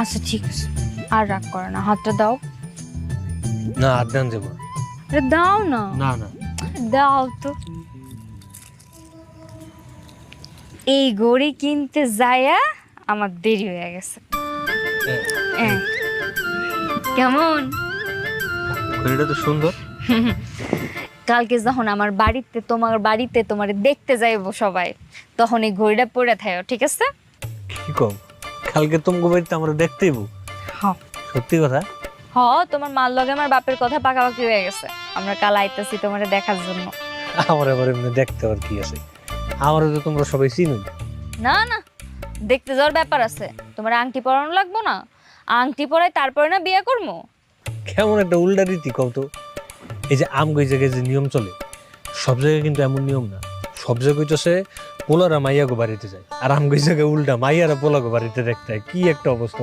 আচ্ছা ঠিক আছে, আর রাগ করে না, হাতটা দাও। না হাত দেন যাবো না। আরে দাও না। না না দাও তো। এই ঘড়ি কিনতে যায়া আমার দেরি হয়ে গেছে। কেমন? ঘড়িটা তো সুন্দর। কালকে যখন আমার বাড়িতে তোমার বাড়িতে তোমার দেখতে যাইবো সবাই, তখন এই ঘড়িটা পরে থাকো, ঠিক আছে? কি কম, কালকে তোমাকে বাড়িতে আমরা দেখতেই বউ? হ্যাঁ। সত্যি কথা? হ, তোমার মার লগে আমার বাপের কথা পাকাপাকি হয়ে গেছে, আমরা কাল আইতাছি তোমারে দেখার জন্য। আমার আবার এমনি দেখতে আর কি আছে, আমারও তো তোমরা সবাই চিনো। না না, দেখতে যাওয়ার ব্যাপার আছে, তোমার আংটি পরানো লাগবো না? আংটি পরাই তারপরে না বিয়ে করবো। কেমন একটা উল্টা রীতি কও তো। এই যে আমগো জায়গায় যে নিয়ম চলে, সব জায়গায় কিন্তু এমন নিয়ম না। সব জায়গায় তো সে পোলারা মাইয়াগো বাড়িতে যায়, আর আমগো জায়গায় উল্টা, মাইয়ারা পোলাগো বাড়িতে দেখতে হয়। কি একটা অবস্থা।